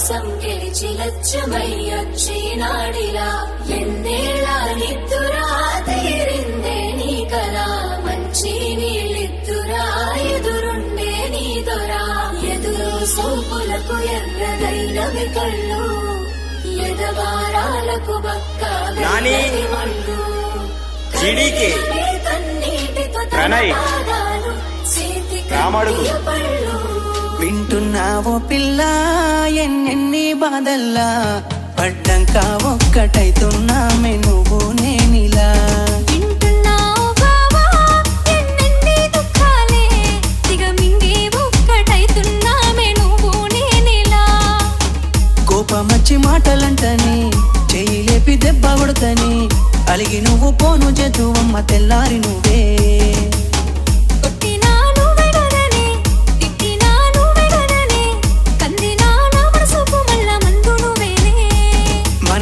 కోసం గెలిచి లక్ష్యమయ్యొచ్చినాడిలా ఎన్నేళ్ళ నిద్దురా తీరిందే నీ కలా మంచి నీళ్ళిద్దురా ఎదురుండే నీ దొరా ఎదురు సోపులకు ఎర్రదైనవి కళ్ళు ఎదవారాలకు బక్క మళ్ళు ప్రణయ్ రామడుగు వింటున్నావో పిల్ల ఎన్నెన్ని బాధల్లా పడ్డంక ఒక్కటైతున్నామే నువ్వు నేనిలా వింటున్నావు బావా ఎన్నెన్ని దుఃఖాలే దిగమింగి ఒక్కటైతున్నామే నువ్వు నేనిలా కోపమచ్చి మాటలంటని చెయ్యి లేపి దెబ్బ కొడతని అలిగి నువ్వు పోను చేతువమ్మ తెల్లారి నువ్వే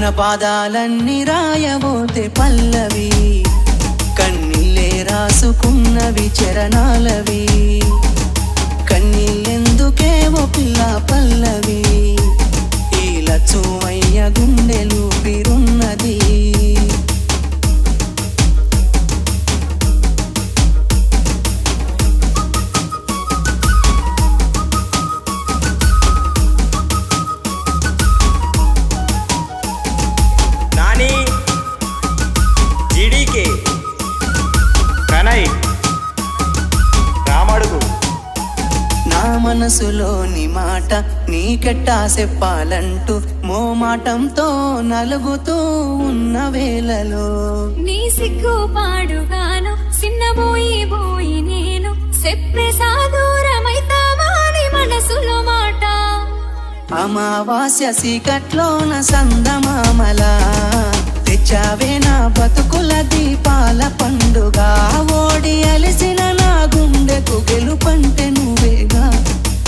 మన పాదాలన్నీ రాయబోతే పల్లవి కన్నీళ్ళే రాసుకున్నవి చరణాలవి కన్నీళ్ళెందుకే ఓ పిల్ల పల్లవి ఈ లచ్చుమయ్య గుండెలు పిరున్నది ప్రణయ్ రామడుగు నా మనసులోని మాట నీకెట్టా చెప్పాలంటూ మోమాటంతో నలుగుతూ ఉన్న వేళలో నీ సిగ్గు పాడుగాను సిన్నబోయి నేను చెప్పే సాదూరమైతావాని మనసులో మాట అమావాస్య సీకట్లోన సందమామలా తెచ్చావే నా బతుకుల దీపాల పండుగ ఓడి అలిసిన నా గుండెకు గెలుపంటే నువ్వేగా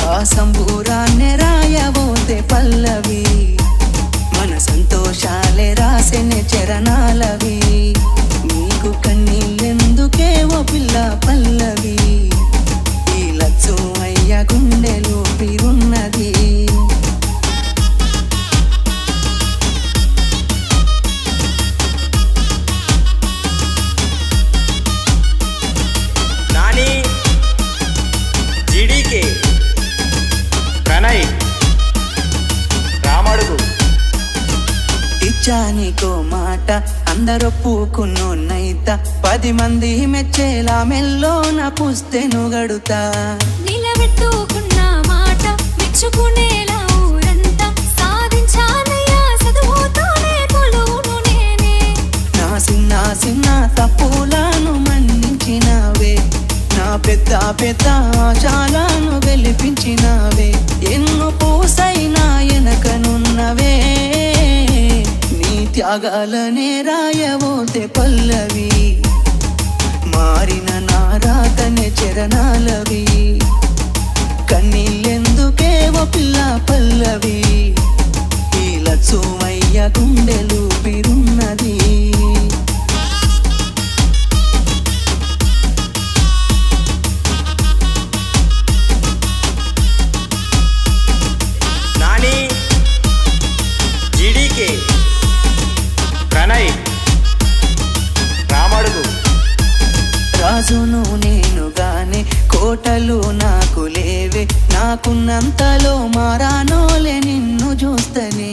ఆ సంబూరాన్ని రాయబోతే పల్లవి మన సంతోషాలే రాసెనే చరణాలవి నీకు కన్నీళ్ళెందుకే ఓ పిల్ల పల్లవి ఈ లచ్చు అయ్య గుండెలు పిరున్నది ప్రణయ్ రామడుగు ఇచ్చానికో మాట అందరొప్పుకున్నోన్నైత 10 మంది మెచ్చేలా మెల్లోన పుస్తెను గడుతా నిలబెట్టుకున్న మాట మెచ్చుకునేలా ఊరంతా సాధించానయ్యా చదువుతోనే కొలువును నేనే నా చిన్న చిన్న తప్పులను మన్నించినావే నా పెద్ద పెద్ద ఆశాలను గెలిపించినావే ఎన్నో పూసైనా ఎనకనున్నవే నీ త్యాగాలనే రాయబోతే పల్లవి మారిన నా రాతనే చరణాలవి కన్నీళ్ళెందుకే ఓ పిల్ల పల్లవి ఈ లచ్చుమయ్య గుండెలు పిరున్నది ప్రణయ్ రామడుగు రాజును నేను గానే కోటలు నాకు లేవే నాకున్నంతలో మారానోలే నిన్ను చూస్తనే